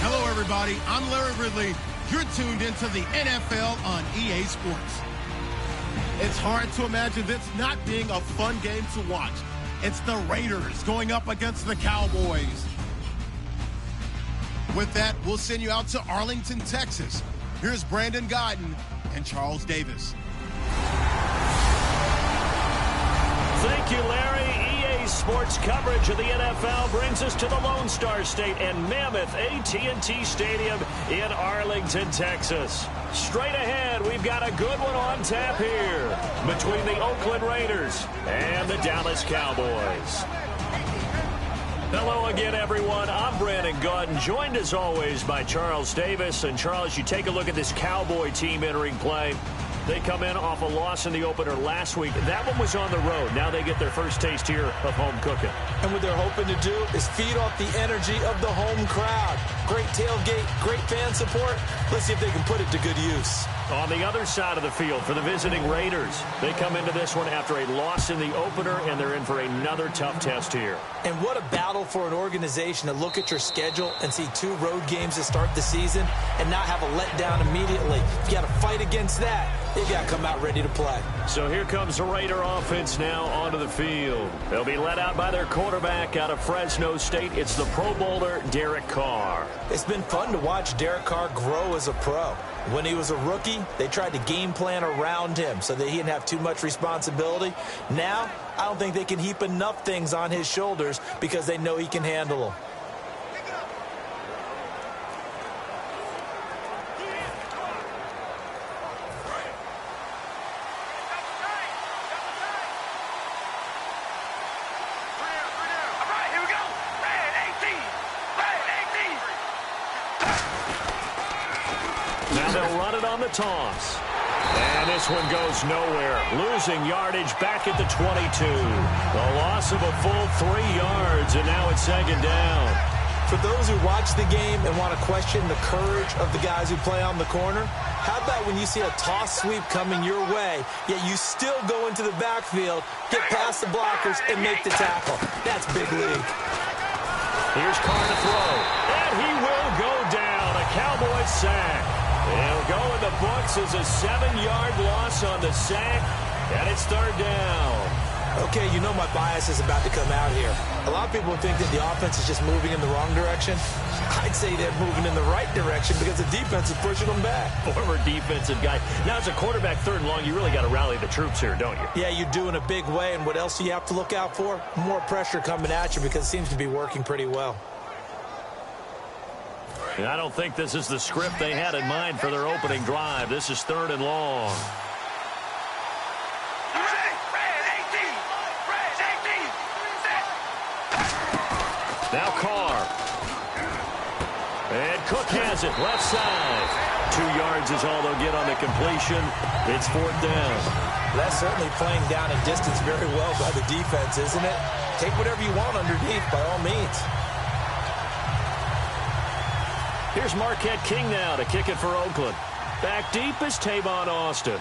Hello, everybody. I'm Larry Ridley. You're tuned into the NFL on EA Sports. It's hard to imagine this not being a fun game to watch. It's the Raiders going up against the Cowboys. With that, we'll send you out to Arlington, Texas. Here's Brandon Godden and Charles Davis. Thank you, Larry. EA Sports coverage of the NFL brings us to the Lone Star State and Mammoth AT&T Stadium in Arlington, Texas. Straight ahead, we've got a good one on tap here between the Oakland Raiders and the Dallas Cowboys. Hello again, everyone. I'm Brandon Godden, joined as always by Charles Davis. And Charles, you take a look at this Cowboy team entering play. They come in off a loss in the opener last week. That one was on the road. Now they get their first taste here of home cooking. And what they're hoping to do is feed off the energy of the home crowd. Great tailgate, great fan support. Let's see if they can put it to good use. On the other side of the field for the visiting Raiders, they come into this one after a loss in the opener, and they're in for another tough test here. And what a battle for an organization to look at your schedule and see 2 road games to start the season and not have a letdown immediately. You got to fight against that. You got to come out ready to play. So here comes the Raider offense now onto the field. They'll be led out by their quarterback out of Fresno State. It's the Pro Bowler, Derek Carr. It's been fun to watch Derek Carr grow as a pro. When he was a rookie, they tried to game plan around him so that he didn't have too much responsibility. Now, I don't think they can heap enough things on his shoulders because they know he can handle them. Toss. And this one goes nowhere. Losing yardage back at the 22. A loss of a full 3 yards, and now it's second down. For those who watch the game and want to question the courage of the guys who play on the corner, how about when you see a toss sweep coming your way, yet you still go into the backfield, get past the blockers, and make the tackle? That's big league. Here's Carr to throw, and he will go down. A Cowboys sack. It'll go in the books as a 7-yard loss on the sack, and it's third down. Okay, you know my bias is about to come out here. A lot of people think that the offense is just moving in the wrong direction. I'd say they're moving in the right direction because the defense is pushing them back. Former defensive guy. Now, as a quarterback, third and long, you really got to rally the troops here, don't you? Yeah, you do in a big way, and what else do you have to look out for? More pressure coming at you because it seems to be working pretty well. And I don't think this is the script they had in mind for their opening drive. This is third and long. Now Carr. And Cook has it, left side. 2 yards is all they'll get on the completion. It's fourth down. That's certainly playing down in distance very well by the defense, isn't it? Take whatever you want underneath, by all means. Here's Marquette King now to kick it for Oakland. Back deep is Tavon Austin.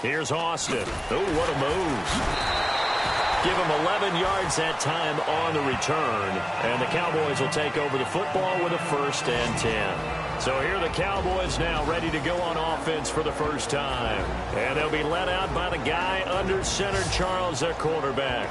Here's Austin. Oh, what a move. Give him 11 yards that time on the return. And the Cowboys will take over the football with a 1st and 10. So here are the Cowboys now ready to go on offense for the first time. And they'll be led out by the guy under center, Charles, their quarterback.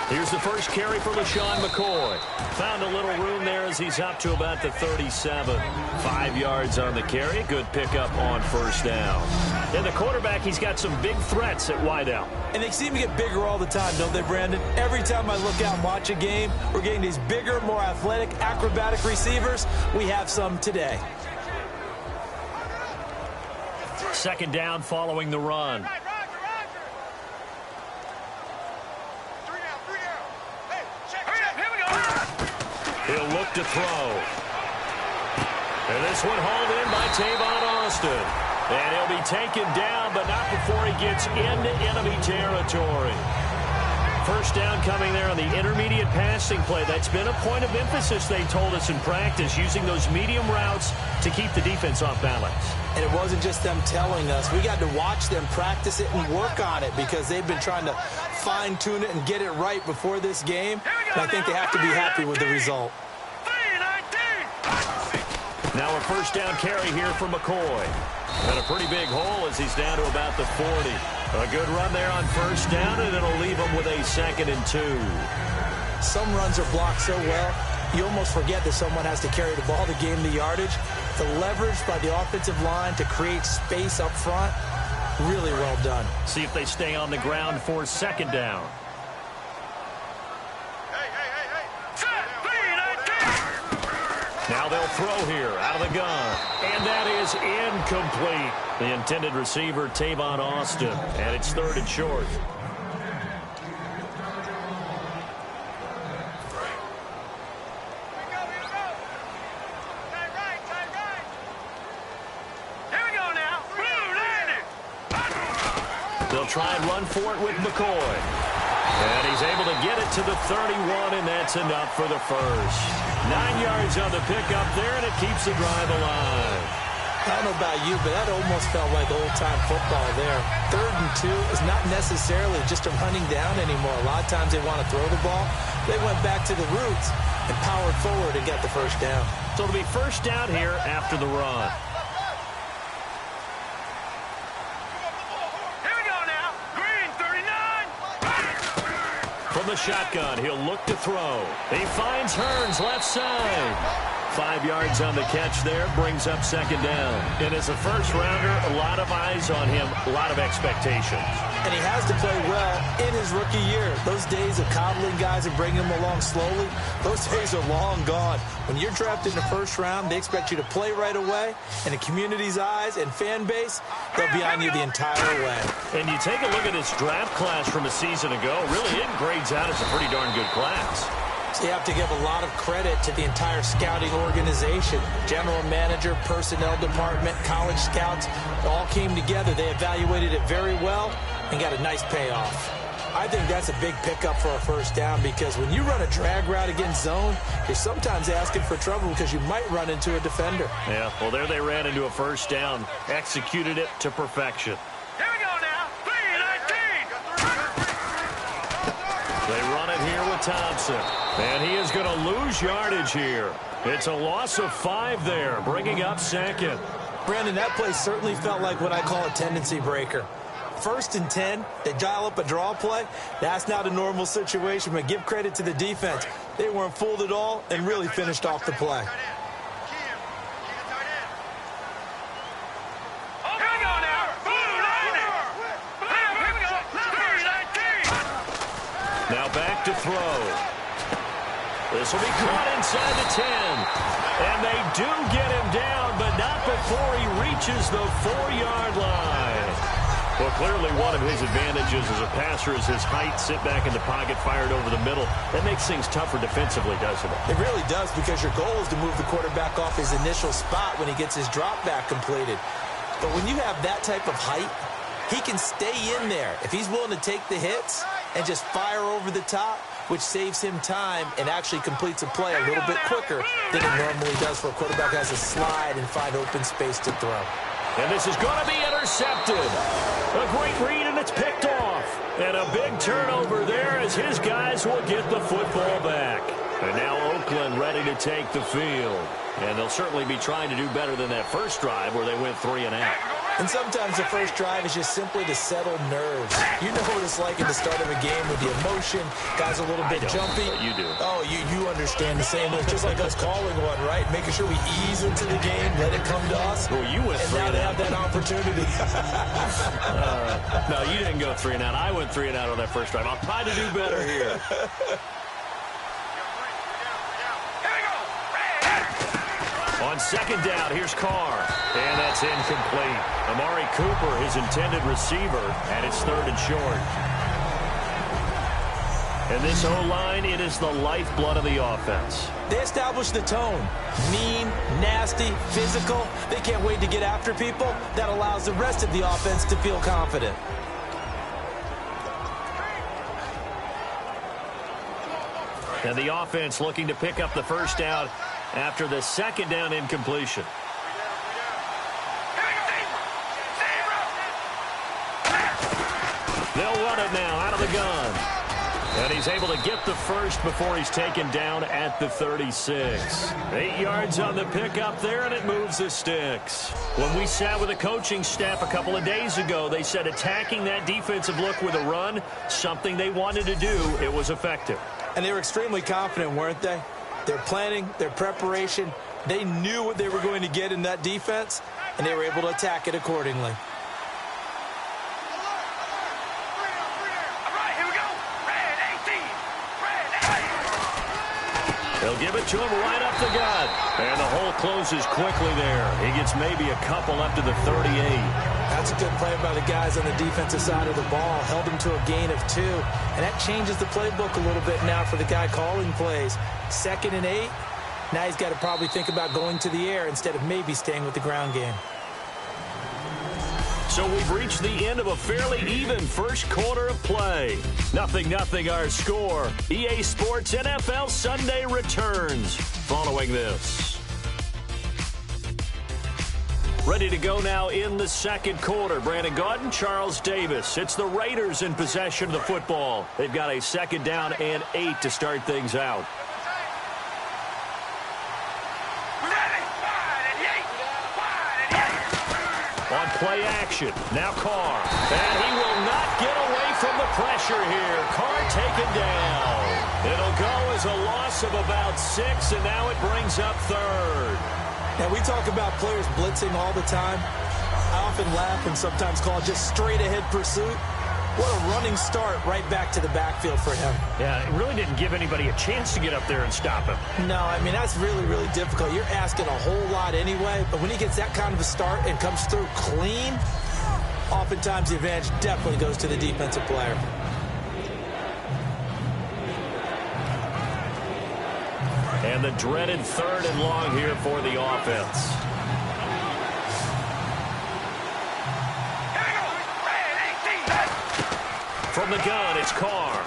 Here's the first carry for LaShawn McCoy. Found a little room there as he's up to about the 37. 5 yards on the carry. Good pickup on first down. And the quarterback, he's got some big threats at wideout. And they seem to get bigger all the time, don't they, Brandon? Every time I look out and watch a game, we're getting these bigger, more athletic, acrobatic receivers. We have some today. Second down following the run. He'll look to throw. And this one hauled in by Tavon Austin. And he'll be taken down, but not before he gets into enemy territory. First down coming there on the intermediate passing play. That's been a point of emphasis, they told us in practice, using those medium routes to keep the defense off balance. And it wasn't just them telling us. We got to watch them practice it and work on it because they've been trying to fine-tune it and get it right before this game. And I think they have to be happy with the result. Now a first down carry here for McCoy. And a pretty big hole as he's down to about the 40. A good run there on first down, and it'll leave him with a 2nd and 2. Some runs are blocked so well, you almost forget that someone has to carry the ball to gain the yardage. The leverage by the offensive line to create space up front, really well done. See if they stay on the ground for 2nd down. Now they'll throw here out of the gun. And that is incomplete. The intended receiver, Tavon Austin. And it's 3rd and short. They'll try and run for it with McCoy. And he's able to get it to the 31, and that's enough for the first. 9 yards on the pickup there, and it keeps the drive alive. I don't know about you, but that almost felt like old-time football there. 3rd and 2 is not necessarily just a running down anymore. A lot of times they want to throw the ball. They went back to the roots and powered forward and got the first down. So it'll be first down here after the run. From the shotgun, he'll look to throw. He finds Hearns left side. 5 yards on the catch there, brings up 2nd down. And as a first-rounder, a lot of eyes on him, a lot of expectations. And he has to play well in his rookie year. Those days of coddling guys and bringing them along slowly, those days are long gone. When you're drafted in the first round, they expect you to play right away. And the community's eyes and fan base, they'll be on you the entire way. And you take a look at this draft class from a season ago, really it grades out as a pretty darn good class. So you have to give a lot of credit to the entire scouting organization. General manager, personnel department, college scouts, all came together. They evaluated it very well and got a nice payoff. I think that's a big pickup for a first down because when you run a drag route against zone, you're sometimes asking for trouble because you might run into a defender. Yeah, well, there they ran into a first down, executed it to perfection. Here we go now, 3-19. They run it here with Thompson. And he is going to lose yardage here. It's a loss of 5 there, bringing up 2nd. Brandon, that play certainly felt like what I call a tendency breaker. 1st and 10, they dial up a draw play. That's not a normal situation, but give credit to the defense. They weren't fooled at all and really finished off the play. Now back to throw. This will be caught inside the 10. And they do get him down, but not before he reaches the 4-yard line. Well, clearly one of his advantages as a passer is his height. Sit back in the pocket, fired over the middle. That makes things tougher defensively, doesn't it? It really does because your goal is to move the quarterback off his initial spot when he gets his drop back completed. But when you have that type of height, he can stay in there. If he's willing to take the hits and just fire over the top, which saves him time and actually completes a play a little bit quicker than it normally does for a quarterback who has to slide and find open space to throw. And this is going to be intercepted. A great read, and it's picked off. And a big turnover there as his guys will get the football back. And now Oakland ready to take the field. And they'll certainly be trying to do better than that first drive where they went 3 and out. And sometimes the first drive is just simply to settle nerves. You know what it's like in the start of a game with the emotion. Guys a little bit jumpy. You do. Oh, you understand the same way. Just like us calling one, right? Making sure we ease into the game, let it come to us. Well, you went 3 and now and they out. have that opportunity. No, you didn't go 3 and out. I went 3 and out on that first drive. I'll try to do better here. On second down, here's Carr. And that's incomplete. Amari Cooper, his intended receiver, and it's 3rd and short. And this O-line, it is the lifeblood of the offense. They establish the tone. Mean, nasty, physical. They can't wait to get after people. That allows the rest of the offense to feel confident. And the offense looking to pick up the first down after the second down incompletion. They'll run it now out of the gun. And he's able to get the first before he's taken down at the 36. 8 yards on the pickup there, and it moves the sticks. When we sat with the coaching staff a couple of days ago, they said attacking that defensive look with a run, something they wanted to do, it was effective. And they were extremely confident, weren't they? Their planning, their preparation, they knew what they were going to get in that defense, and they were able to attack it accordingly. They'll give it to him right up the gut. And the hole closes quickly there. He gets maybe a couple up to the 38. That's a good play by the guys on the defensive side of the ball. Held him to a gain of 2. And that changes the playbook a little bit now for the guy calling plays. 2nd and 8. Now he's got to probably think about going to the air instead of maybe staying with the ground game. So we've reached the end of a fairly even first quarter of play. 0-0 our score. EA Sports NFL Sunday returns following this. Ready to go now in the second quarter. Brandon Gaudin, Charles Davis. It's the Raiders in possession of the football. They've got a 2nd down and 8 to start things out. On play action, now Carr. And he will not get away from the pressure here. Carr taken down. It'll go as a loss of about 6, and now it brings up 3rd. Now, we talk about players blitzing all the time. I often laugh and sometimes call it just straight-ahead pursuit. What a running start right back to the backfield for him. Yeah, it really didn't give anybody a chance to get up there and stop him. No, I mean, that's really, really difficult. You're asking a whole lot anyway, but when he gets that kind of a start and comes through clean, oftentimes the advantage definitely goes to the defensive player. And the dreaded 3rd and long here for the offense. From the gun, it's Carr.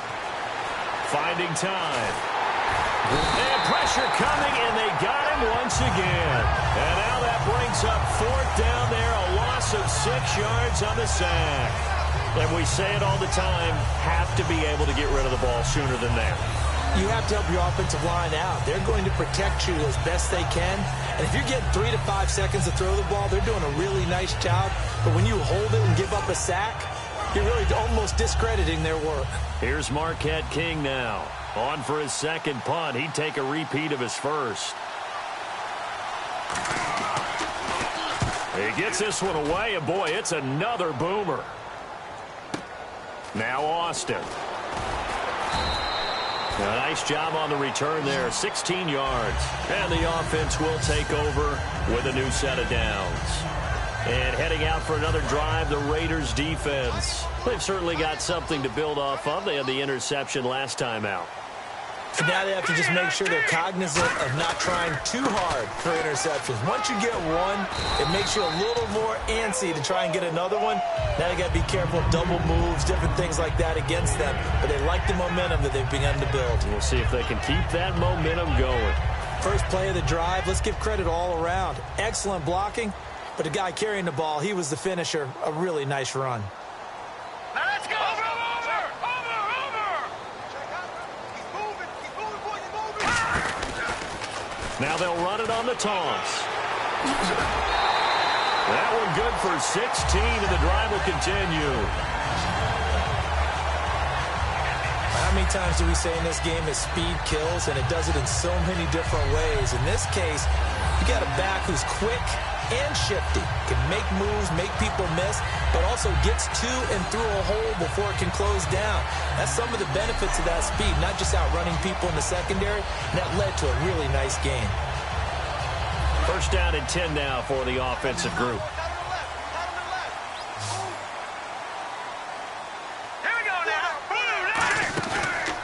Finding time. And pressure coming, and they got him once again. And now that brings up 4th down there, a loss of 6 yards on the sack. And we say it all the time, have to be able to get rid of the ball sooner than that. You have to help your offensive line out. They're going to protect you as best they can. And if you're getting 3 to 5 seconds to throw the ball, they're doing a really nice job. But when you hold it and give up a sack, you're really almost discrediting their work. Here's Marquette King now. On for his 2nd punt. He'd take a repeat of his first. He gets this one away, and boy, it's another boomer. Now Austin. A nice job on the return there, 16 yards. And the offense will take over with a new set of downs. And heading out for another drive, the Raiders defense. They've certainly got something to build off of. They had the interception last time out. So now they have to just make sure they're cognizant of not trying too hard for interceptions. Once you get one, it makes you a little more antsy to try and get another one. Now they got to be careful of double moves, different things like that against them. But they like the momentum that they've begun to build. We'll see if they can keep that momentum going. First play of the drive, let's give credit all around. Excellent blocking, but the guy carrying the ball, he was the finisher. A really nice run. Now let's go. Over. Now they'll run it on the toss. That one good for 16, and the drive will continue. How many times do we say in this game that speed kills, and it does it in so many different ways? In this case, you got a back who's quick and shifty, can make moves, make people miss, but also gets to and through a hole before it can close down. That's some of the benefits of that speed, not just outrunning people in the secondary, and that led to a really nice gain. First down and 10 now for the offensive group.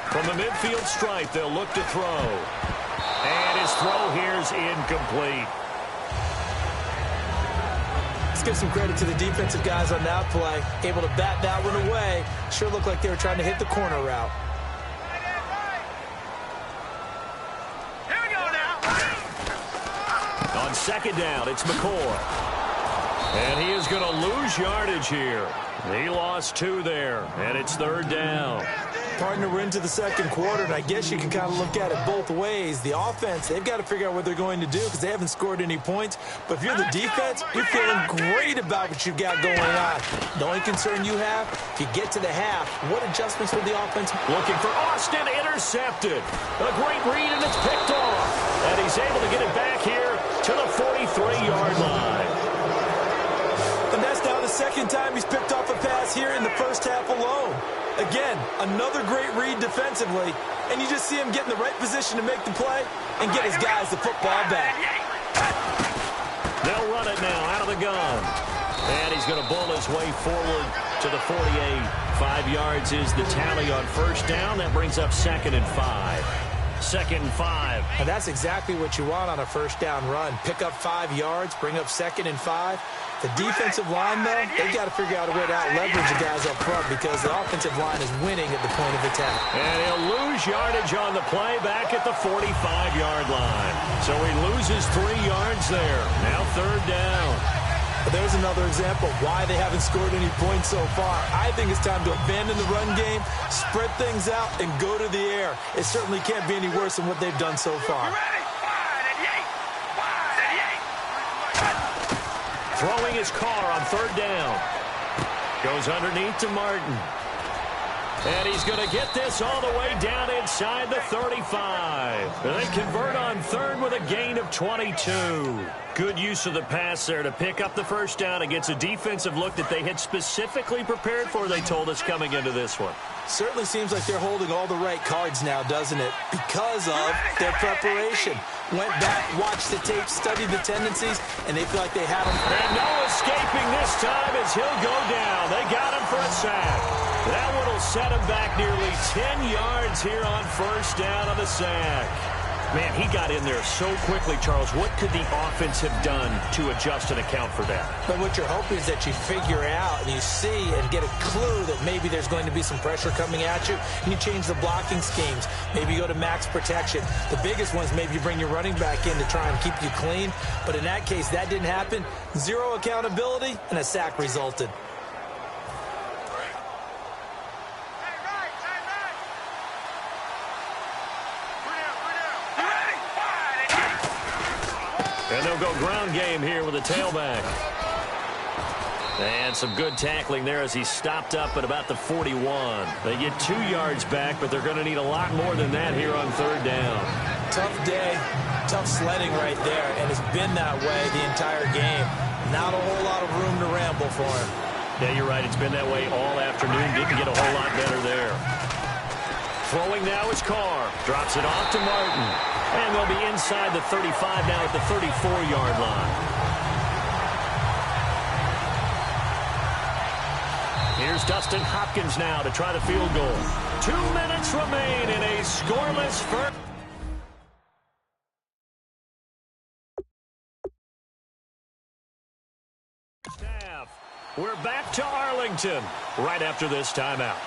From the midfield stripe. They'll look to throw. And his throw here's incomplete. Let's give some credit to the defensive guys on that play. Able to bat that one away. Sure looked like they were trying to hit the corner route. Here we go now. On second down, it's McCoy. And he is going to lose yardage here. He lost 2 there, and it's third down. Partner, we're into the second quarter, and I guess you can kind of look at it both ways. The offense, they've got to figure out what they're going to do because they haven't scored any points. But if you're the defense, you're feeling great about what you've got going on. The only concern you have, if you get to the half, what adjustments will the offense? Looking for Austin, intercepted. A great read, and it's picked off. And he's able to get it back here to the 43-yard line. And that's now the second time he's picked off a pass here in the first half alone. Again, another great read defensively, and you just see him get in the right position to make the play and get his guys the football back. They'll run it now out of the gun. And he's going to bull his way forward to the 48. 5 yards is the tally on first down. That brings up 2nd and 5. 2nd and 5. And that's exactly what you want on a first down run. Pick up 5 yards, bring up 2nd and 5. The defensive line, though, they've got to figure out a way to out-leverage the guys up front because the offensive line is winning at the point of attack. And he'll lose yardage on the play back at the 45-yard line. So he loses 3 yards there. Now third down. But there's another example of why they haven't scored any points so far. I think it's time to abandon the run game, spread things out, and go to the air. It certainly can't be any worse than what they've done so far. Throwing his car on third down. Goes underneath to Martin. And he's going to get this all the way down inside the 35. And they convert on third with a gain of 22. Good use of the pass there to pick up the first down against a defensive look that they had specifically prepared for, they told us, coming into this one. Certainly seems like they're holding all the right cards now, doesn't it? Because of their preparation. Went back, watched the tape, studied the tendencies, and they feel like they had them. And no escaping this time as he'll go down. They got him for a sack. That one will set him back nearly 10 yards here on first down on the sack. Man, he got in there so quickly, Charles. What could the offense have done to adjust and account for that? But what you're hoping is that you figure out and you see and get a clue that maybe there's going to be some pressure coming at you, and you change the blocking schemes. Maybe you go to max protection. The biggest one is maybe you bring your running back in to try and keep you clean. But in that case, that didn't happen. 0 accountability, and a sack resulted. And they'll go ground game here with a tailback. And some good tackling there as he stopped up at about the 41. They get 2 yards back, but they're going to need a lot more than that here on third down. Tough day, tough sledding right there, and it's been that way the entire game. Not a whole lot of room to ramble for him. Yeah, you're right. It's been that way all afternoon. Didn't get a whole lot better there. Throwing now is Carr. Drops it off to Martin. And they'll be inside the 35 now at the 34-yard line. Here's Dustin Hopkins now to try the field goal. 2 minutes remain in a scoreless first. We're back to Arlington right after this timeout.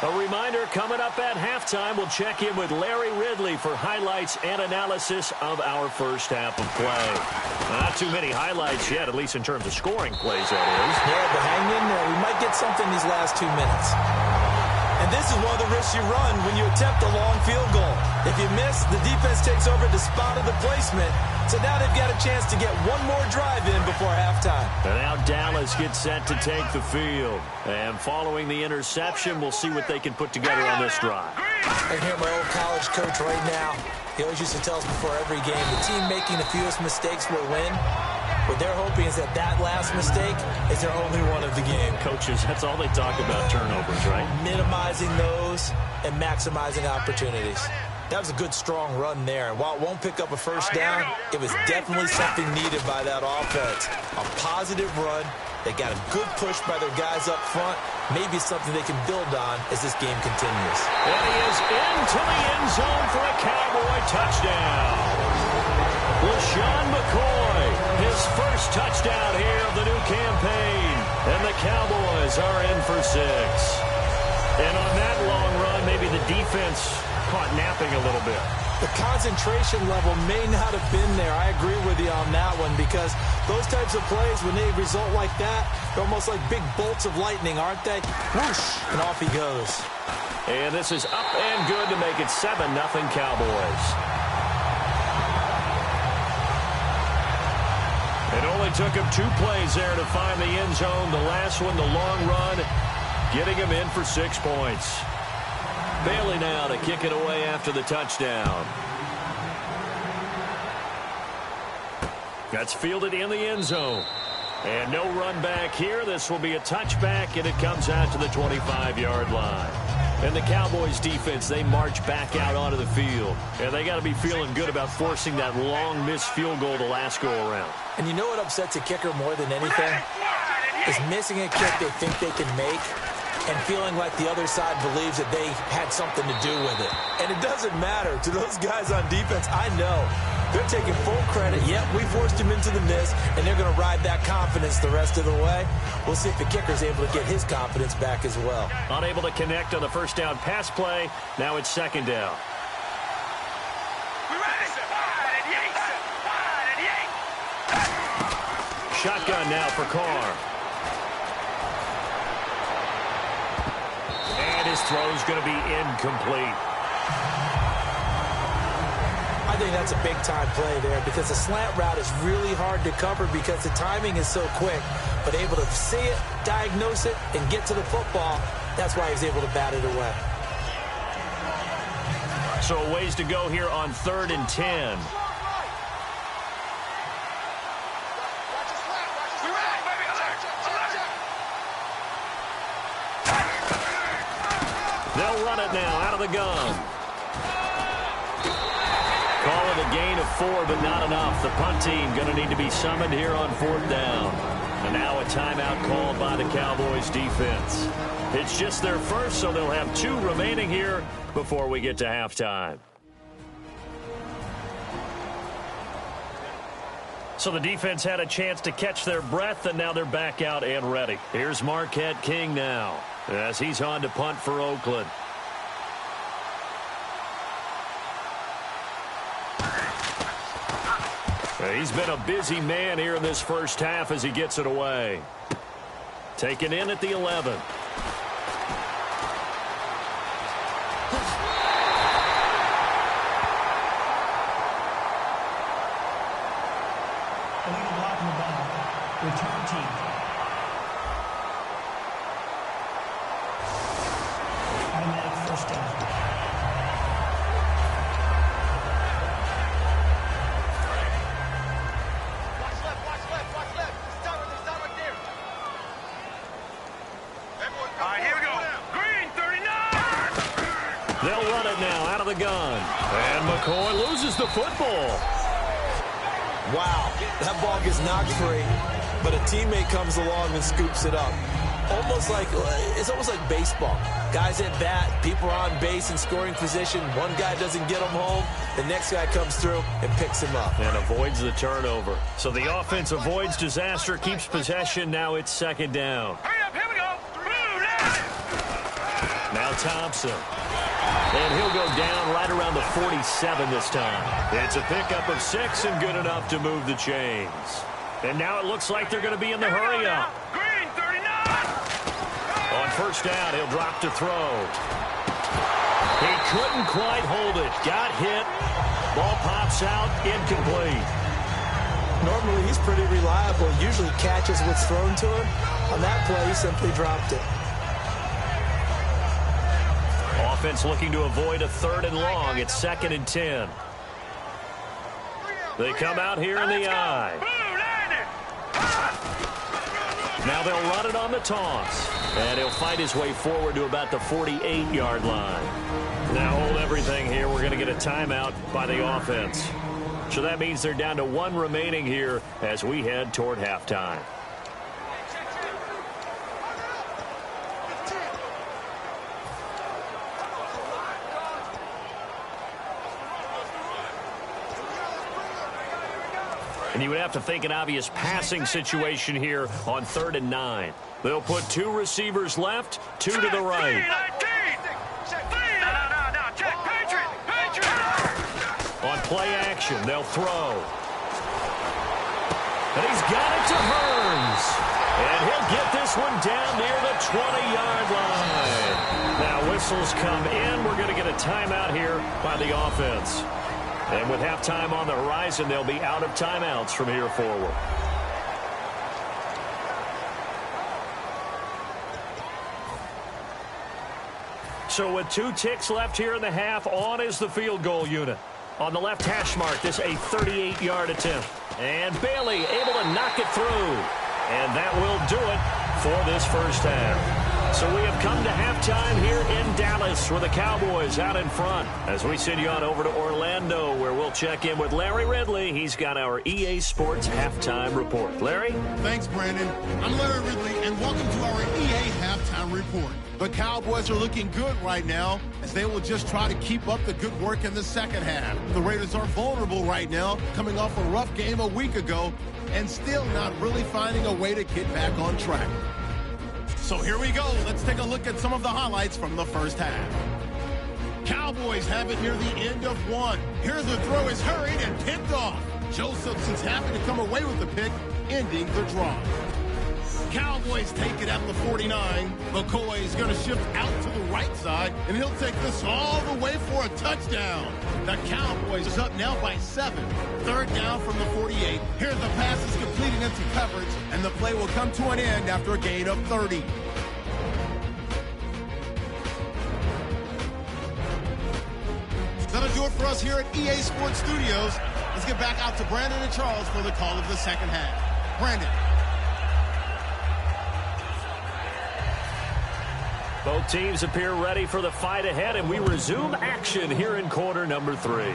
A reminder, coming up at halftime, we'll check in with Larry Ridley for highlights and analysis of our first half of play. Not too many highlights yet, at least in terms of scoring plays, that is. Yeah, but hang in there. We might get something these last 2 minutes. And this is one of the risks you run when you attempt a long field goal. If you miss, the defense takes over the spot of the placement. So now they've got a chance to get one more drive in before halftime. And now Dallas gets set to take the field. And following the interception, we'll see what they can put together on this drive. I can hear my old college coach right now. He always used to tell us before every game, the team making the fewest mistakes will win. What they're hoping is that that last mistake is their only one of the game. Coaches, that's all they talk about, turnovers, right? Minimizing those and maximizing opportunities. That was a good, strong run there. And while it won't pick up a first down, it was definitely something needed by that offense. A positive run. They got a good push by their guys up front, maybe something they can build on as this game continues. And he is into the end zone for a Cowboy touchdown. LaShawn McCoy, his first touchdown here of the new campaign. And the Cowboys are in for 6. And on that long run, maybe the defense caught napping a little bit. The concentration level may not have been there. I agree with you on that one, because those types of plays, when they result like that, they're almost like big bolts of lightning, aren't they? Whoosh, and off he goes. And this is up and good to make it 7-0 Cowboys. It only took him 2 plays there to find the end zone. The last one, the long run, getting him in for 6 points. Bailey now to kick it away after the touchdown. That's fielded in the end zone. And no run back here. This will be a touchback, and it comes out to the 25-yard line. And the Cowboys defense, they march back out onto the field. And they got to be feeling good about forcing that long missed field goal the last go around. And you know what upsets a kicker more than anything? Is missing a kick they think they can make and feeling like the other side believes that they had something to do with it. And it doesn't matter. To those guys on defense, I know they're taking full credit. Yep, we forced him into the miss, and they're going to ride that confidence the rest of the way. We'll see if the kicker's able to get his confidence back as well. Unable to connect on the first down pass play. Now it's second down. Shotgun now for Carr. And his throw's going to be incomplete. I think that's a big-time play there, because the slant route is really hard to cover because the timing is so quick. But able to see it, diagnose it, and get to the football, that's why he's able to bat it away. So a ways to go here on 3rd and 10. They'll run it now out of the gun. Call it a gain of 4, but not enough. The punt team going to need to be summoned here on 4th down. And now a timeout called by the Cowboys defense. It's just their first, so they'll have 2 remaining here before we get to halftime. So the defense had a chance to catch their breath, and now they're back out and ready. Here's Marquette King now, as he's on to punt for Oakland. He's been a busy man here in this first half as he gets it away. Taken in at the 11. Return team. Automatic first down. Watch left. Stop right there. All right, here we go. Green, 39. They'll run it now out of the gun. And McCoy loses the football. Wow, that ball gets knocked free, but a teammate comes along and scoops it up. It's almost like baseball. Guys at bat, people are on base in scoring position. One guy doesn't get him home. The next guy comes through and picks him up. And avoids the turnover. So the offense avoids disaster, keeps possession. Now it's second down. Hurry up, here we go. Now Thompson. And he'll go down right around the 47 this time. It's a pickup of 6 and good enough to move the chains. And now it looks like they're going to be in the hurry-up. Green, 39. On first down, he'll drop to throw. He couldn't quite hold it. Got hit. Ball pops out. Incomplete. Normally, he's pretty reliable. Usually catches what's thrown to him. On that play, he simply dropped it. Offense looking to avoid a 3rd and long. It's 2nd and 10. They come out here in the I. Now they'll run it on the toss. And he'll fight his way forward to about the 48-yard line. Now hold everything here. We're going to get a timeout by the offense. So that means they're down to 1 remaining here as we head toward halftime. And you would have to think an obvious passing situation here on 3rd and 9. They'll put 2 receivers left, 2 to the right. On play action, they'll throw. And he's got it to Hearns. And he'll get this one down near the 20-yard line. Now whistles come in. We're going to get a timeout here by the offense. And with halftime on the horizon, they'll be out of timeouts from here forward. So with 2 ticks left here in the half, on is the field goal unit. On the left hash mark, this a 38-yard attempt. And Bailey able to knock it through. And that will do it for this first half. So we have come to halftime here in Dallas where the Cowboys out in front. As we send you on over to Orlando where we'll check in with Larry Ridley. He's got our EA Sports halftime report. Larry? Thanks, Brandon. I'm Larry Ridley, and welcome to our EA halftime report. The Cowboys are looking good right now as they will just try to keep up the good work in the second half. The Raiders are vulnerable right now, coming off a rough game a week ago and still not really finding a way to get back on track. So here we go. Let's take a look at some of the highlights from the first half. Cowboys have it near the end of 1. Here the throw is hurried and picked off. Josephson's happy to come away with the pick, ending the drive. Cowboys take it at the 49. McCoy is going to shift out to the right side, and he'll take this all the way for a touchdown. The Cowboys is up now by 7. 3rd down from the 48. Here the pass is completing into coverage, and the play will come to an end after a gain of 30. That'll do it for us here at EA Sports Studios. Let's get back out to Brandon and Charles for the call of the second half. Brandon. Both teams appear ready for the fight ahead, and we resume action here in quarter number 3.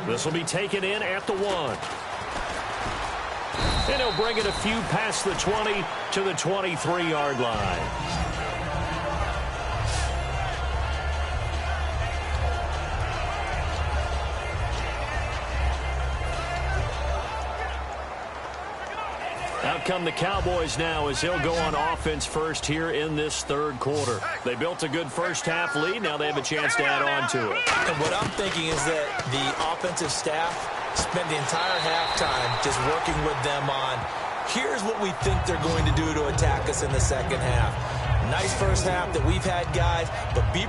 This will be taken in at the 1. And he'll bring it a few past the 20 to the 23-yard line. Out come the Cowboys now as they'll go on offense first here in this 3rd quarter. They built a good first half lead. Now they have a chance to add on to it. And what I'm thinking is that the offensive staff spent the entire halftime just working with them on, here's what we think they're going to do to attack us in the second half. Nice first half that we've had, guys, but be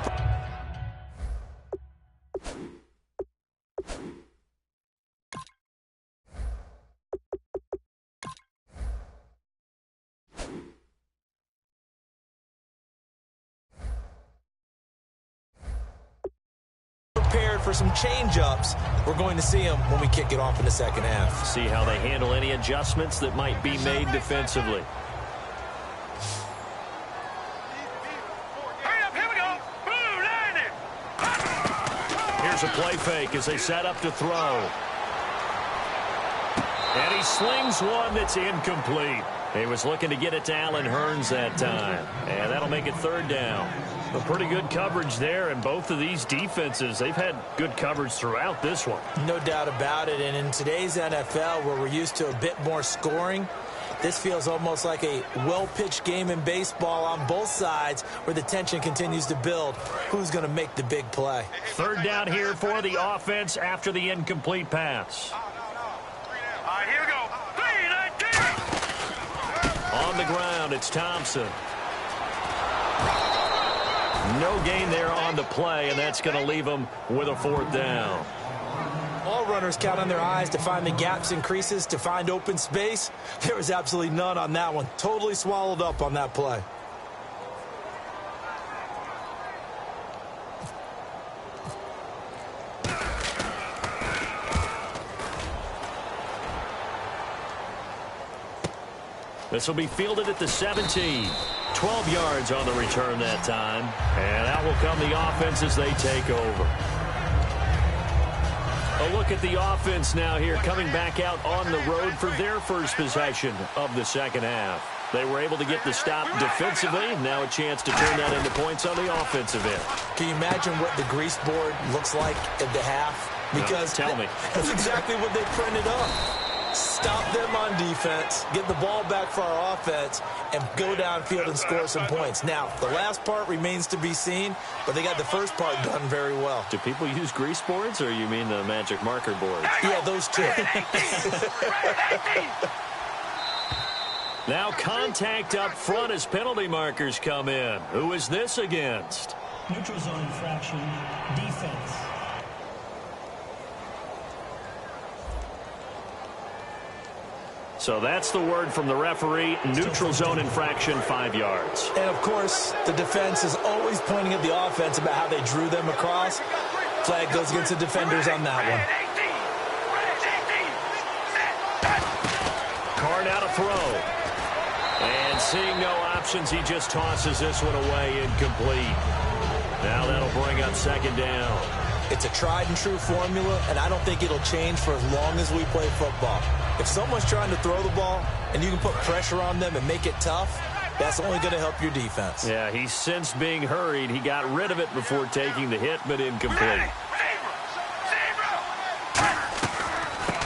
prepared for some change-ups. We're going to see them when we kick it off in the second half. See how they handle any adjustments that might be made defensively. Here's a play fake as they set up to throw. And he slings one that's incomplete. He was looking to get it to Allen Hearns that time. And that'll make it 3rd down. A pretty good coverage there, and both of these defenses, they've had good coverage throughout this one. No doubt about it, and in today's NFL, where we're used to a bit more scoring, this feels almost like a well-pitched game in baseball on both sides where the tension continues to build. Who's going to make the big play? 3rd down here for the offense after the incomplete pass. All right, here we go. 3-19. On the ground, it's Thompson. No gain there on the play, and that's going to leave them with a 4th down. All runners count on their eyes to find the gaps and creases, to find open space. There was absolutely none on that one. Totally swallowed up on that play. This will be fielded at the 17. 12 yards on the return that time. And out will come the offense as they take over. A look at the offense now here, coming back out on the road for their first possession of the second half. They were able to get the stop defensively. Now a chance to turn that into points on the offensive end. Can you imagine what the grease board looks like at the half Because tell me. That's exactly what they printed up. Stop them on defense, get the ball back for our offense, and go downfield and score some points. Now, the last part remains to be seen, but they got the first part done very well. Do people use grease boards, or you mean the magic marker board? Yeah, those two. Now contact up front as penalty markers come in. Who is this against? Neutral zone infraction, defense. So that's the word from the referee. Neutral zone infraction, 5 yards. And, of course, the defense is always pointing at the offense about how they drew them across. Flag goes against the defenders on that one. Carr now to throw. And seeing no options, he just tosses this one away, incomplete. Now that'll bring up second down. It's a tried-and-true formula, and I don't think it'll change for as long as we play football. If someone's trying to throw the ball and you can put pressure on them and make it tough, that's only going to help your defense. Yeah, he's since being hurried. He got rid of it before taking the hit, but incomplete.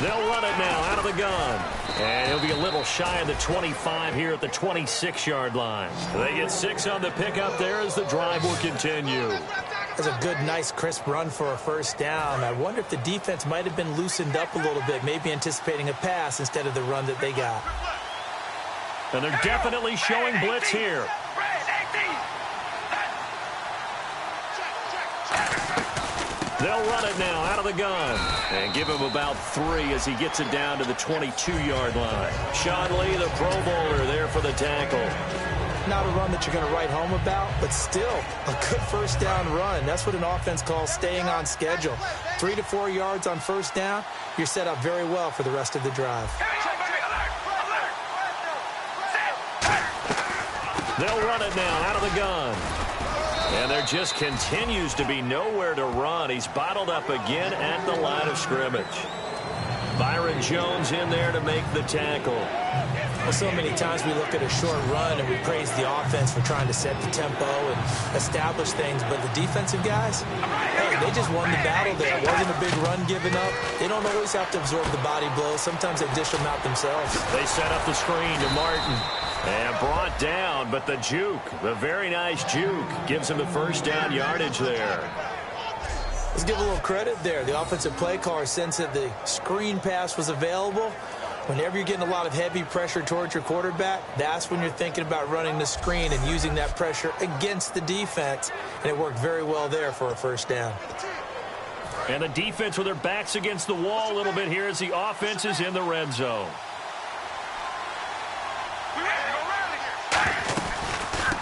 They'll run it now out of the gun. And he'll be a little shy of the 25 here at the 26-yard line. They get 6 on the pickup there as the drive will continue. That's a good, nice, crisp run for a first down. I wonder if the defense might have been loosened up a little bit, maybe anticipating a pass instead of the run that they got. And they're definitely showing blitz here. They'll run it now out of the gun and give him about 3 as he gets it down to the 22-yard line. Sean Lee, the Pro Bowler, there for the tackle. Not a run that you're going to write home about, but still a good first down run. That's what an offense calls staying on schedule. 3 to 4 yards on first down, you're set up very well for the rest of the drive. They'll run it now out of the gun. And there just continues to be nowhere to run. He's bottled up again at the line of scrimmage. Byron Jones in there to make the tackle. Well, so many times we look at a short run and we praise the offense for trying to set the tempo and establish things, but the defensive guys, hey, they just won the battle there. It wasn't a big run given up. They don't always have to absorb the body blows. Sometimes they dish them out themselves. They set up the screen to Martin. And brought down, but the juke, the very nice juke, gives him the first down yardage there. Let's give a little credit there. The offensive play caller sensed that the screen pass was available. Whenever you're getting a lot of heavy pressure towards your quarterback, that's when you're thinking about running the screen and using that pressure against the defense. And it worked very well there for a first down. And the defense with their backs against the wall a little bit here as the offense is in the red zone.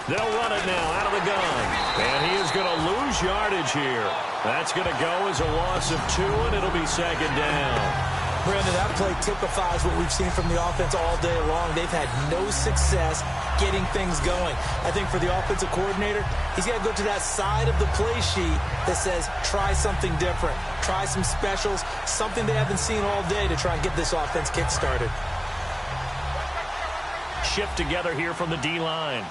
They'll run it now out of the gun. And he is going to lose yardage here. That's going to go as a loss of 2, and it'll be second down. Brandon, that play typifies what we've seen from the offense all day long. They've had no success getting things going. I think for the offensive coordinator, he's got to go to that side of the play sheet that says, try something different. Try some specials, something they haven't seen all day to try and get this offense kick-started. Shift together here from the D-line.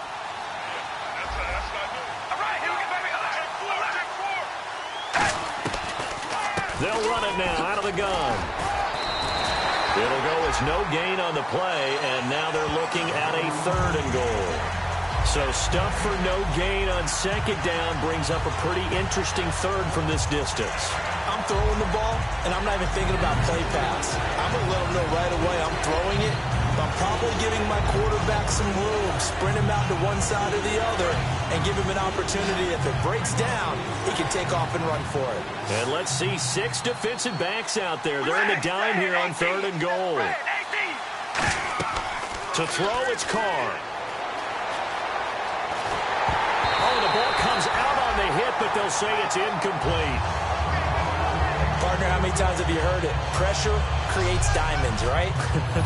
They'll run it now out of the gun. It'll go as no gain on the play, and now they're looking at a 3rd and goal. So stuff for no gain on second down brings up a pretty interesting 3rd from this distance. I'm throwing the ball, and I'm not even thinking about play pass. I'm going to let them know right away I'm throwing it. I'm probably giving my quarterback some room, sprint him out to one side or the other, and give him an opportunity. If it breaks down, he can take off and run for it. And let's see 6 defensive backs out there. They're in the dime here on 3rd and goal. To throw, it's Carr. Oh, the ball comes out on the hit, but they'll say it's incomplete. Partner, how many times have you heard it? Pressure creates diamonds, right?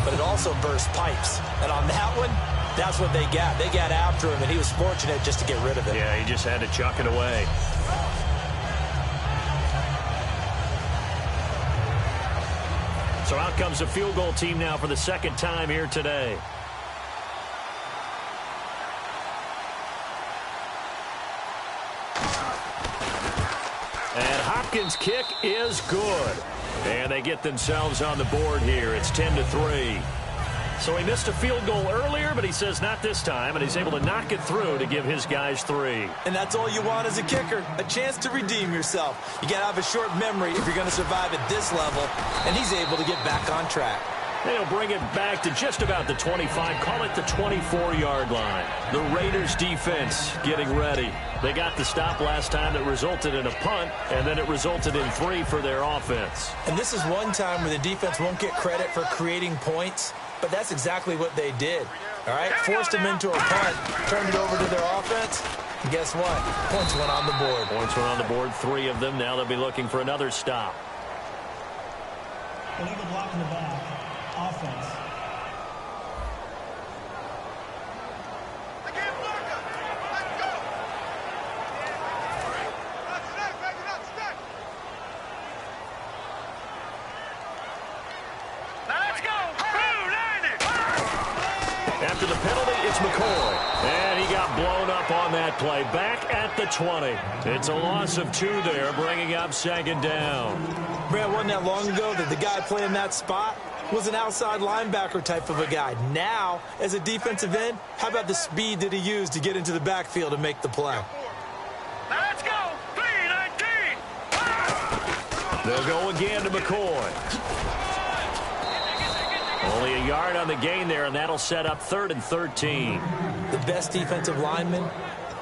But it also bursts pipes. And on that one, that's what they got. They got after him, and he was fortunate just to get rid of it. Yeah, he just had to chuck it away. So out comes the field goal team now for the second time here today. And Hopkins Hopkins' kick is good. And they get themselves on the board here. It's 10-3. So he missed a field goal earlier, but he says not this time, and he's able to knock it through to give his guys 3. And that's all you want as a kicker, a chance to redeem yourself. You got to have a short memory if you're going to survive at this level, and he's able to get back on track. They'll bring it back to just about the 25, call it the 24-yard line. The Raiders defense getting ready. They got the stop last time that resulted in a punt, and then it resulted in 3 for their offense. And this is one time where the defense won't get credit for creating points, but that's exactly what they did. All right, forced them into a punt, turned it over to their offense, and guess what? Points went on the board. Points went on the board, 3 of them. Now they'll be looking for another stop. Illegal block in the back. Offense. After the penalty, it's McCoy. And he got blown up on that play. Back at the 20. It's a loss of 2 there, bringing up 2nd down. Brad, wasn't that long ago that the guy playing that spot was an outside linebacker type of a guy. Now, as a defensive end, how about the speed that he used to get into the backfield and make the play? Let's go! 3-19! They'll go again to McCoy. Only a yard on the gain there, and that'll set up 3rd and 13. The best defensive linemen,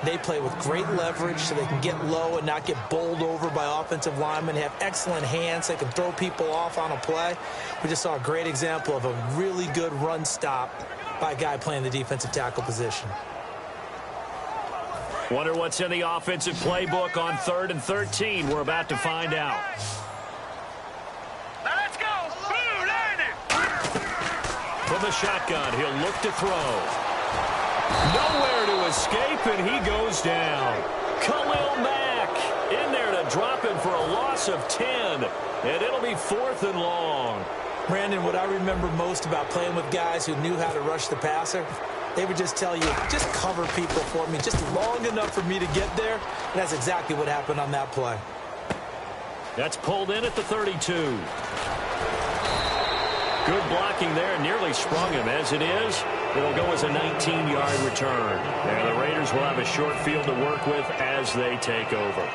they play with great leverage so they can get low and not get bowled over by offensive linemen. They have excellent hands. They can throw people off on a play. We just saw a great example of a really good run stop by a guy playing the defensive tackle position. Wonder what's in the offensive playbook on 3rd and 13. We're about to find out. Let's go! Blue landing! From the shotgun, he'll look to throw. Nowhere to escape, and he goes down. Khalil Mack in there to drop him for a loss of 10, and it'll be 4th and long. Brandon, what I remember most about playing with guys who knew how to rush the passer, they would just tell you, just cover people for me, just long enough for me to get there, and that's exactly what happened on that play. That's pulled in at the 32. Good blocking there, nearly sprung him. As it is, it'll go as a 19-yard return. And the Raiders will have a short field to work with as they take over.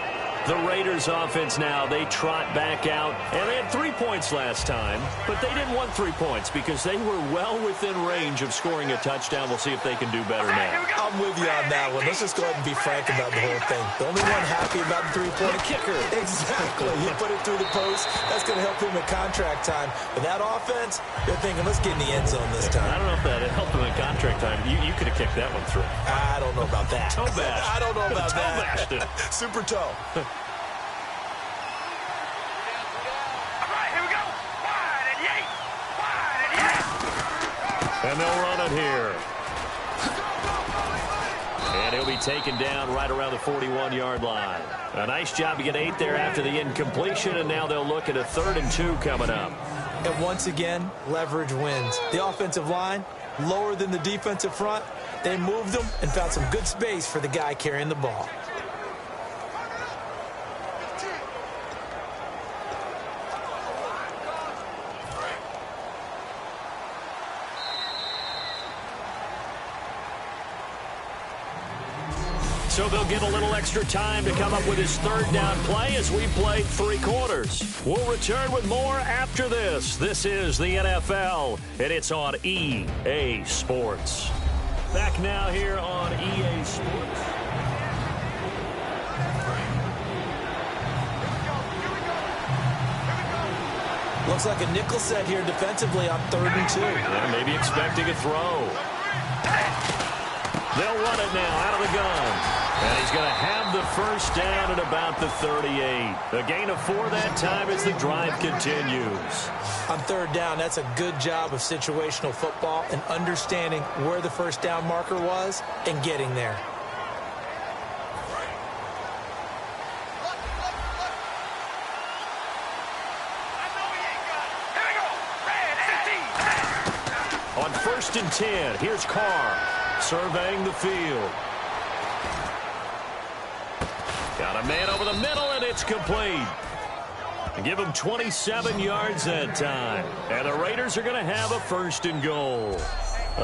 The Raiders offense now, they trot back out, and they had 3 points last time, but they didn't want 3 points because they were well within range of scoring a touchdown. We'll see if they can do better now. I'm with you on that one. Let's just go ahead and be frank about the whole thing. The only one happy about the 3-point kicker. Exactly. He put it through the post. That's going to help him at contract time. But that offense, they're thinking, let's get in the end zone this time. I don't know if that helped him at contract time. You could have kicked that one through. I don't know about that. Toe bash. I don't know about toe that. Bashed it. Super toe. And they'll run it here. And he'll be taken down right around the 41-yard line. A nice job to get 8 there after the incompletion, and now they'll look at a 3rd and 2 coming up. And once again, leverage wins. The offensive line, lower than the defensive front. They moved them and found some good space for the guy carrying the ball. So they'll get a little extra time to come up with his 3rd down play as we played 3 quarters. We'll return with more after this. This is the NFL, and it's on EA Sports. Back now here on EA Sports. Looks like a nickel set here defensively on 3rd and 2. Yeah, maybe expecting a throw. They'll run it now out of the gun. And he's going to have the 1st down at about the 38. A gain of 4 that time as the drive continues. On 3rd down, that's a good job of situational football and understanding where the 1st down marker was and getting there. On 1st and 10, here's Carr surveying the field. Got a man over the middle, and it's complete. Give them 27 yards that time. And the Raiders are going to have a 1st and goal.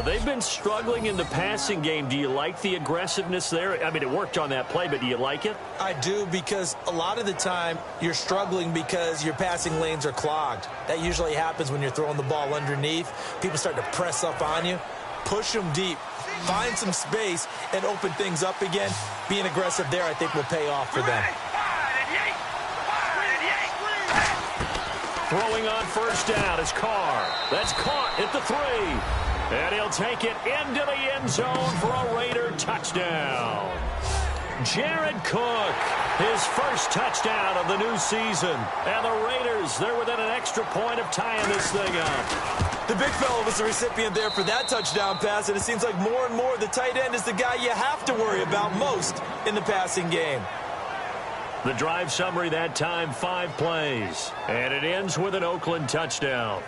They've been struggling in the passing game. Do you like the aggressiveness there? I mean, it worked on that play, but do you like it? I do, because a lot of the time you're struggling because your passing lanes are clogged. That usually happens when you're throwing the ball underneath. People start to press up on you. Push them deep. Find some space and open things up again. Being aggressive there, I think, will pay off for them. Throwing on 1st down is Carr. That's caught at the 3. And he'll take it into the end zone for a Raider touchdown. Jared Cook, his 1st touchdown of the new season. And the Raiders, they're within an extra point of tying this thing up. The big fella was the recipient there for that touchdown pass, and it seems like more and more the tight end is the guy you have to worry about most in the passing game. The drive summary that time, 5 plays. And it ends with an Oakland touchdown.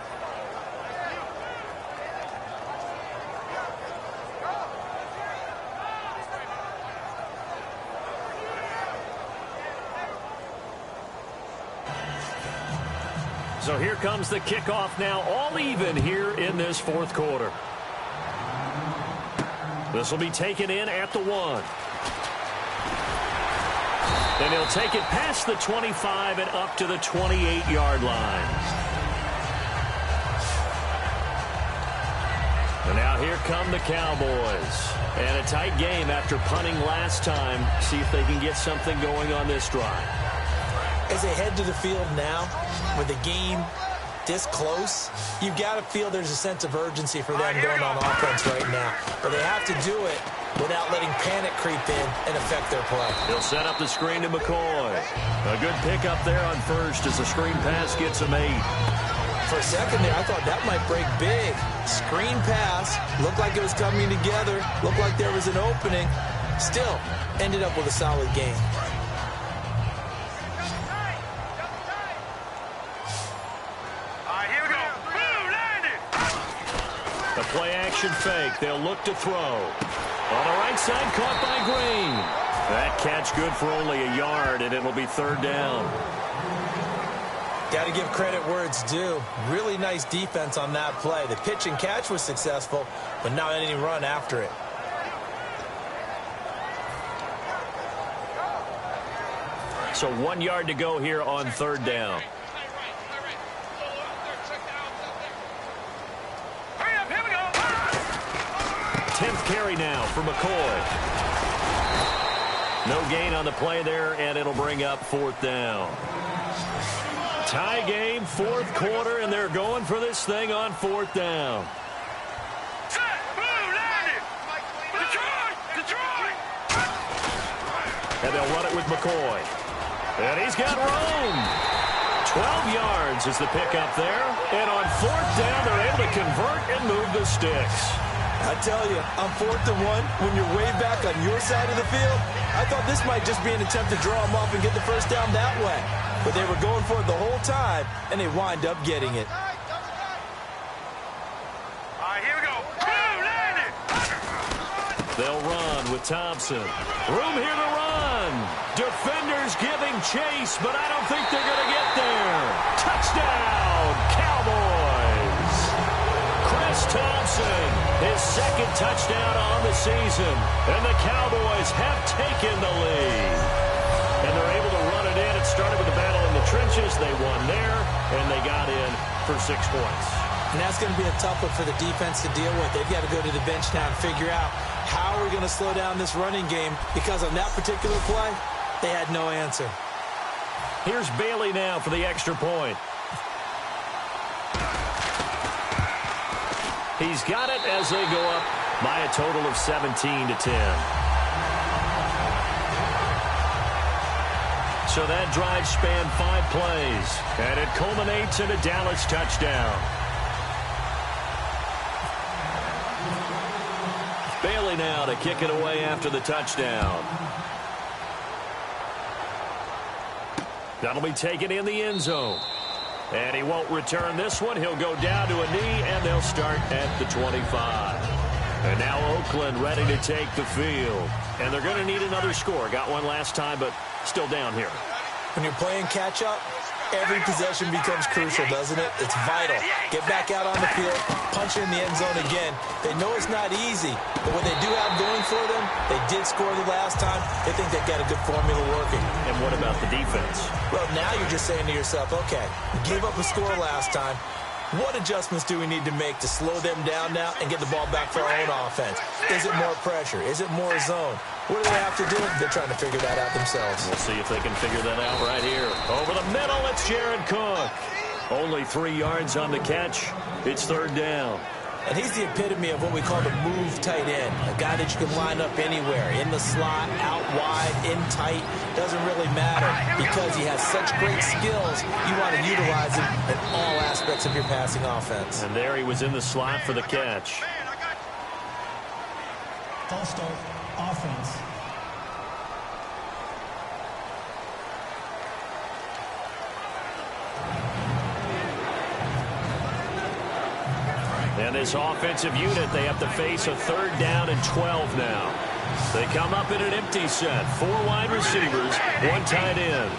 So here comes the kickoff now, all even here in this 4th quarter. This will be taken in at the 1. And he'll take it past the 25 and up to the 28-yard line. And now here come the Cowboys. And a tight game after punting last time. See if they can get something going on this drive. As they head to the field now, with the game this close, you've got to feel there's a sense of urgency for them going on offense right now. But they have to do it without letting panic creep in and affect their play. He'll set up the screen to McCoy. A good pickup there on 1st as the screen pass gets him 8. For a second there, I thought that might break big. Screen pass, looked like it was coming together, looked like there was an opening. Still, ended up with a solid game. The play-action fake. They'll look to throw. On the right side, caught by Green. That catch good for only a yard, and it'll be 3rd down. Got to give credit where it's due. Really nice defense on that play. The pitch and catch was successful, but not any run after it. So 1 yard to go here on 3rd down. Hurry up, here we go. 10th carry now for McCoy. No gain on the play there, and it'll bring up 4th down. Tie game, 4th quarter, and they're going for this thing on 4th down. Set, blue, landed. Detroit. And they'll run it with McCoy. And he's got room. 12 yards is the pickup there. And on 4th down, they're able to convert and move the sticks. I tell you, on 4th and 1, when you're way back on your side of the field, I thought this might just be an attempt to draw them off and get the 1st down that way. But they were going for it the whole time, and they wind up getting it. All right, here we go. Blue, landed. They'll run with Thompson. Room here to run. Defenders giving chase, but I don't think they're going to get there. Touchdown, Cowboys. Chris Thompson, his 2nd touchdown on the season. And the Cowboys have taken the lead. And they're able to run it in. It started with a battle in the trenches. They won there, and they got in for 6 points. And that's going to be a tough one for the defense to deal with. They've got to go to the bench now and figure out how we're going to slow down this running game, because on that particular play, they had no answer. Here's Bailey now for the extra point. He's got it as they go up by a total of 17-10. So that drive spanned 5 plays, and it culminates in a Dallas touchdown. Bailey now to kick it away after the touchdown. That'll be taken in the end zone. And he won't return this one. He'll go down to a knee, and they'll start at the 25. And now Oakland ready to take the field. And they're going to need another score. Got one last time, but still down here. When you're playing catch-up, Every possession becomes crucial, doesn't it? It's vital. Get back out on the field, punch it in the end zone again. They know it's not easy, but what they do have going for them, they did score the last time. They think they've got a good formula working. And what about the defense? Well, now you're just saying to yourself, okay, we gave up a score last time. What adjustments do we need to make to slow them down now and get the ball back for our own offense? Is it more pressure? Is it more zone? What do they have to do? They're trying to figure that out themselves. We'll see if they can figure that out right here. Over the middle, it's Jared Cook. Only 3 yards on the catch. It's third down. And he's the epitome of what we call the move tight end. A guy that you can line up anywhere, in the slot, out wide, in tight. Doesn't really matter because he has such great skills. You want to utilize him in all aspects of your passing offense. And there he was in the slot for the catch. False start, offense. And this offensive unit, they have to face a third down and 12 now. They come up in an empty set. 4 wide receivers, 1 tight end.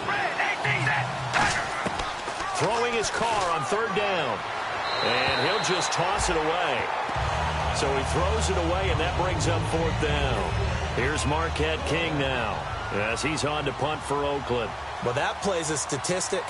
Throwing his car on third down. And he'll just toss it away. So he throws it away, and that brings up 4th down. Here's Marquette King now, as he's on to punt for Oakland. Well, that plays a statistic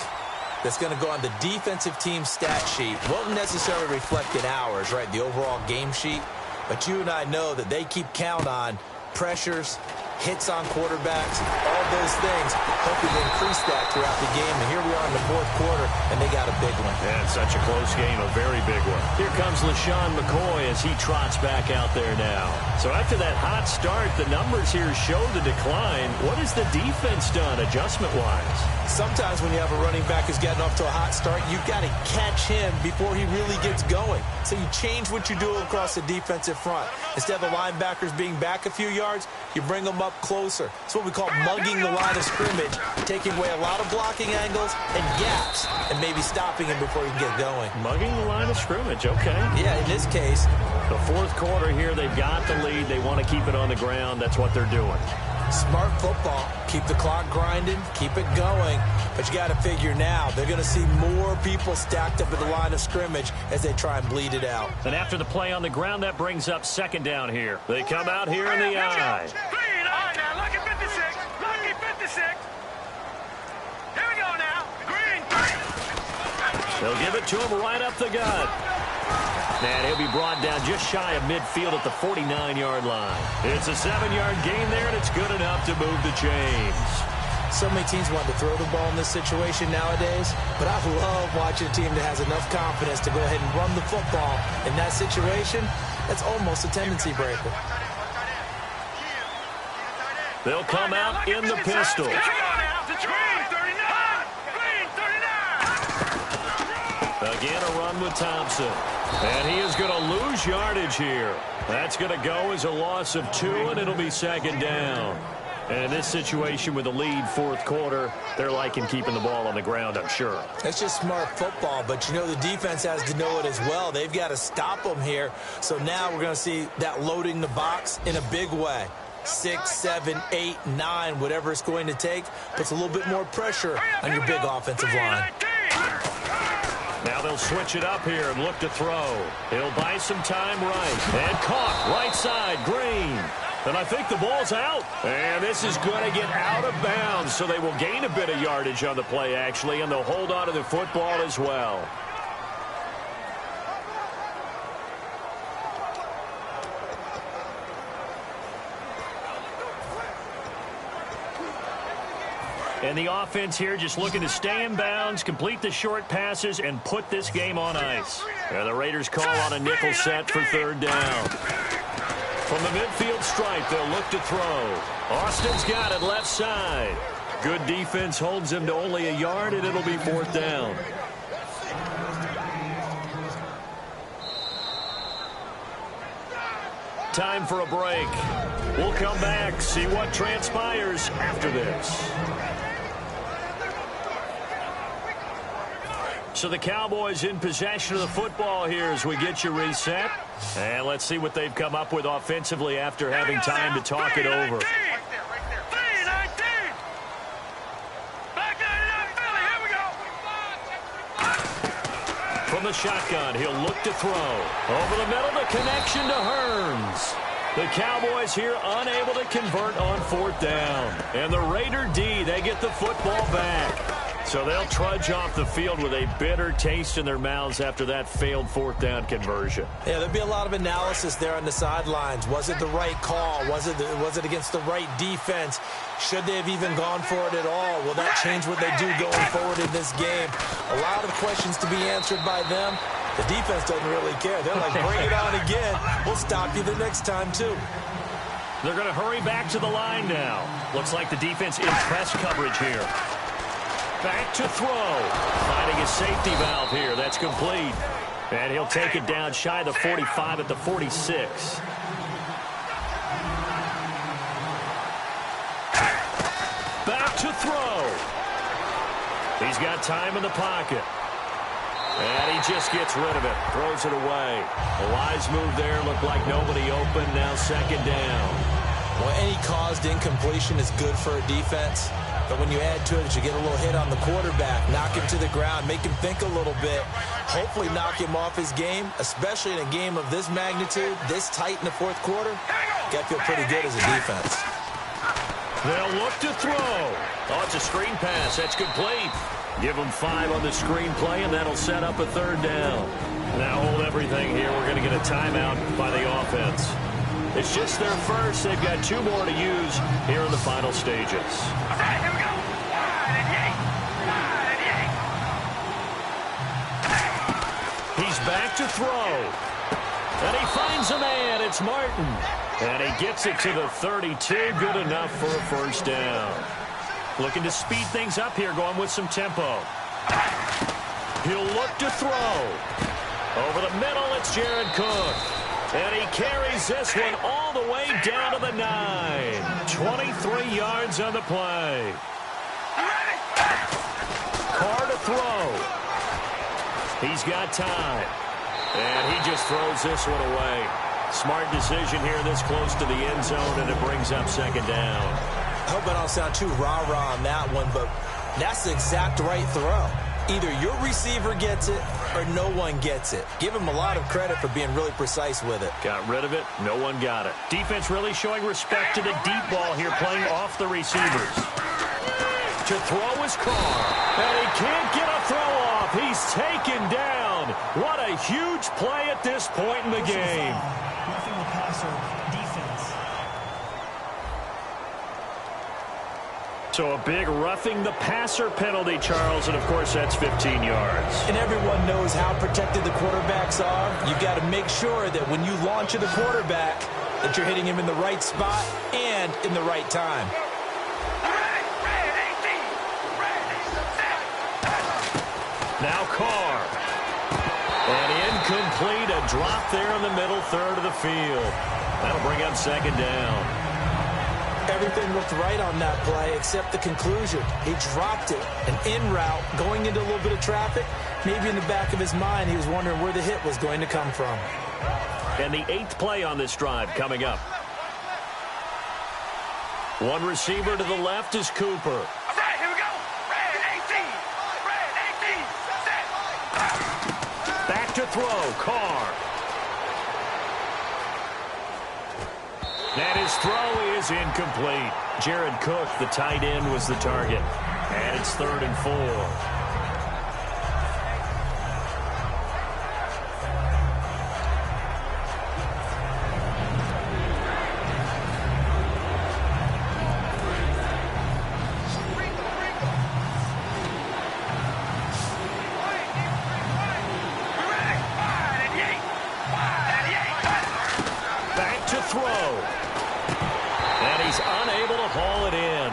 that's going to go on the defensive team stat sheet. Won't necessarily reflect in ours, right, the overall game sheet. But you and I know that they keep count on pressures, hits on quarterbacks, all those things. Hoping to increase that throughout the game. And here we are in the 4th quarter, and they got a big one. Yeah, it's such a close game, a very big one. Here comes LaShawn McCoy as he trots back out there now. So after that hot start, the numbers here show the decline. What has the defense done adjustment-wise? Sometimes when you have a running back who's gotten off to a hot start, you've got to catch him before he really gets going. So you change what you do across the defensive front. Instead of the linebackers being back a few yards, you bring them up closer. It's what we call mugging the line of scrimmage, taking away a lot of blocking angles and gaps, and maybe stopping him before he can get going. Mugging the line of scrimmage, okay. Yeah, in this case. The 4th quarter here, they've got the lead. They want to keep it on the ground. That's what they're doing. Smart football. Keep the clock grinding. Keep it going. But you got to figure now, they're going to see more people stacked up at the line of scrimmage as they try and bleed it out. And after the play on the ground, that brings up 2nd down here. They come out here in the eye. Clean on now. Lucky 56. Lucky 56. Here we go now. Green. They'll give it to him right up the gut. And he'll be brought down just shy of midfield at the 49-yard line. It's a 7-yard gain there, and it's good enough to move the chains. So many teams want to throw the ball in this situation nowadays, but I love watching a team that has enough confidence to go ahead and run the football. In that situation, that's almost a tendency breaker. They'll come out in the pistol. Green 39. Green 39. Again, a run with Thompson. And he is going to lose yardage here. That's going to go as a loss of 2, and it'll be 2nd down. And in this situation with the lead 4th quarter, they're liking keeping the ball on the ground, I'm sure. It's just smart football, but you know the defense has to know it as well. They've got to stop them here. So now we're going to see that loading the box in a big way. 6, 7, 8, 9, whatever it's going to take, puts a little bit more pressure on your big offensive line. Now they'll switch it up here and look to throw. He'll buy some time right. And caught right side, Green. And I think the ball's out. And this is going to get out of bounds, so they will gain a bit of yardage on the play, actually, and they'll hold on to the football as well. And the offense here just looking to stay in bounds, complete the short passes, and put this game on ice. And the Raiders call on a nickel set for 3rd down. From the midfield stripe, they'll look to throw. Austin's got it left side. Good defense holds him to only a yard, and it'll be 4th down. Time for a break. We'll come back, see what transpires after this. So the Cowboys in possession of the football here as we get you reset. And let's see what they've come up with offensively after having time to talk it over. from the shotgun. He'll look to throw. Over the middle, the connection to Hearns. The Cowboys here unable to convert on 4th down. And the Raider D, they get the football back. So they'll trudge off the field with a bitter taste in their mouths after that failed 4th down conversion. Yeah, there'll be a lot of analysis there on the sidelines. Was it the right call? Was it against the right defense? Should they have even gone for it at all? Will that change what they do going forward in this game? A lot of questions to be answered by them. The defense doesn't really care. They're like, bring it on again. We'll stop you the next time, too. They're going to hurry back to the line now. Looks like the defense in press coverage here. Back to throw. Finding his safety valve here. That's complete. And he'll take it down shy of the 45 at the 46. Back to throw. He's got time in the pocket. And he just gets rid of it. Throws it away. A wise move there. Looked like nobody open. Now 2nd down. Well, any caused incompletion is good for a defense. But when you add to it, you get a little hit on the quarterback, knock him to the ground, make him think a little bit, hopefully knock him off his game, especially in a game of this magnitude, this tight in the 4th quarter. Got to feel pretty good as a defense. They'll look to throw. Oh, it's a screen pass. That's complete. Give them 5 on the screen play, and that'll set up a 3rd down. Now hold everything here. We're going to get a timeout by the offense. It's just their first. They've got 2 more to use here in the final stages. All right, here we go. He's back to throw. And he finds a man. It's Martin. And he gets it to the 32. Good enough for a 1st down. Looking to speed things up here, going with some tempo. He'll look to throw. Over the middle, it's Jared Cook. And he carries this one all the way down to the 9. 23 yards on the play. Carr to throw. He's got time. And he just throws this one away. Smart decision here this close to the end zone, and it brings up 2nd down. I hope I don't sound too rah-rah on that one, but that's the exact right throw. Either your receiver gets it or no one gets it. Give him a lot of credit for being really precise with it. Got rid of it. No one got it. Defense really showing respect to the deep ball here, playing off the receivers. To throw is Carr. And he can't get a throw off. He's taken down. What a huge play at this point in the game. Roughing the passer, defense. So a big roughing the passer penalty, Charles, and of course that's 15 yards. And everyone knows how protected the quarterbacks are. You've got to make sure that when you launch at the quarterback, that you're hitting him in the right spot and in the right time. Now Carr. And incomplete, a drop there in the middle third of the field. That'll bring up 2nd down. Everything looked right on that play except the conclusion. He dropped it, an in route, going into a little bit of traffic. Maybe in the back of his mind, he was wondering where the hit was going to come from. And the 8th play on this drive coming up. One receiver to the left is Cooper. All right, here we go. Red 18. Red 18. Set. Back to throw, Carr. And his throw is incomplete. Jared Cook, the tight end, was the target. And it's 3rd and 4.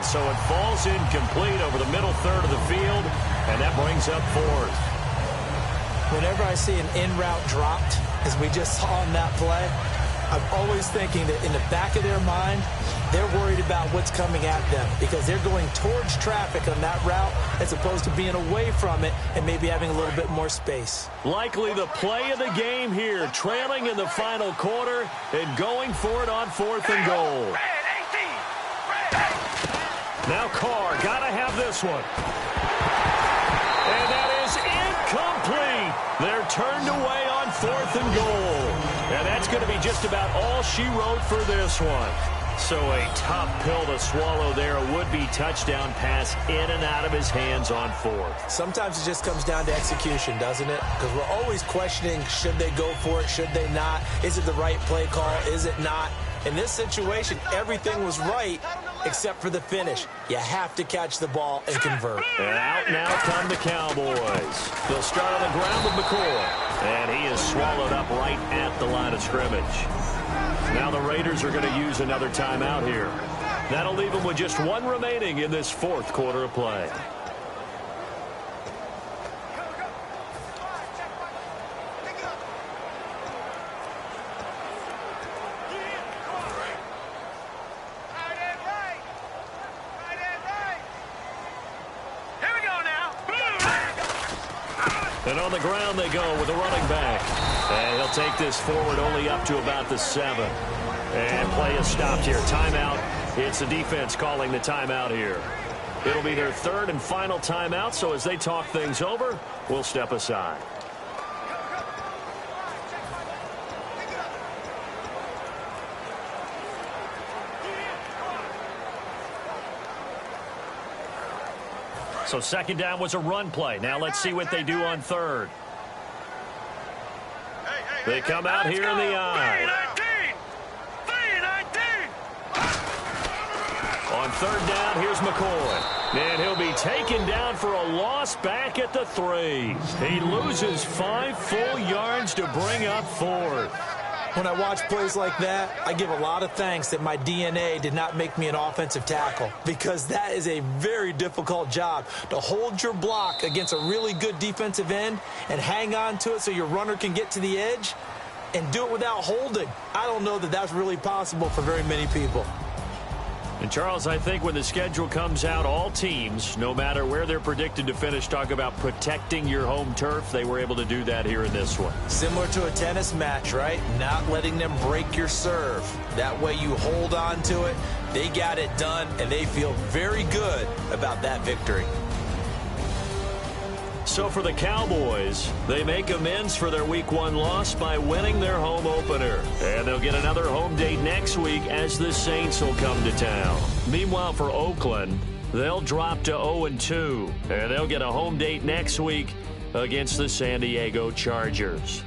So it falls incomplete over the middle third of the field, and that brings up 4th. Whenever I see an in-route dropped, as we just saw on that play, I'm always thinking that in the back of their mind, they're worried about what's coming at them because they're going towards traffic on that route as opposed to being away from it and maybe having a little bit more space. Likely the play of the game here, trailing in the final quarter and going for it on 4th and goal. Now Carr, got to have this one. And that is incomplete. They're turned away on 4th and goal. And that's going to be just about all she wrote for this one. So a tough pill to swallow there. A would-be touchdown pass in and out of his hands on 4th. Sometimes it just comes down to execution, doesn't it? Because we're always questioning, should they go for it, should they not? Is it the right play call, is it not? In this situation, everything was right except for the finish. You have to catch the ball and convert. And out now come the Cowboys. They'll start on the ground with McCoy. And he is swallowed up right at the line of scrimmage. Now the Raiders are going to use another timeout here. That'll leave them with just one remaining in this 4th quarter of play. And on the ground they go with the running back. And he'll take this forward only up to about the 7. And play is stopped here. Timeout. It's the defense calling the timeout here. It'll be their 3rd and final timeout, so as they talk things over, we'll step aside. So 2nd down was a run play. Now let's see what they do on 3rd. They come out here in the eye. On 3rd down, here's McCoy. And he'll be taken down for a loss back at the 3. He loses 5 full yards to bring up 4th. When I watch plays like that, I give a lot of thanks that my DNA did not make me an offensive tackle, because that is a very difficult job, to hold your block against a really good defensive end and hang on to it so your runner can get to the edge and do it without holding. I don't know that that's really possible for very many people. And, Charles, I think when the schedule comes out, all teams, no matter where they're predicted to finish, talk about protecting your home turf. They were able to do that here in this one. Similar to a tennis match, right? Not letting them break your serve. That way you hold on to it. They got it done, and they feel very good about that victory. So for the Cowboys, they make amends for their Week 1 loss by winning their home opener. And they'll get another home date next week as the Saints will come to town. Meanwhile, for Oakland, they'll drop to 0-2. And they'll get a home date next week against the San Diego Chargers.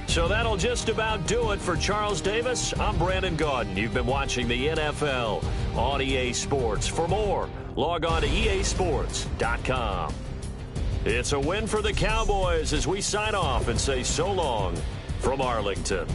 So that'll just about do it for Charles Davis. I'm Brandon Gaudin. You've been watching the NFL on EA Sports. For more, log on to easports.com. It's a win for the Cowboys as we sign off and say so long from Arlington.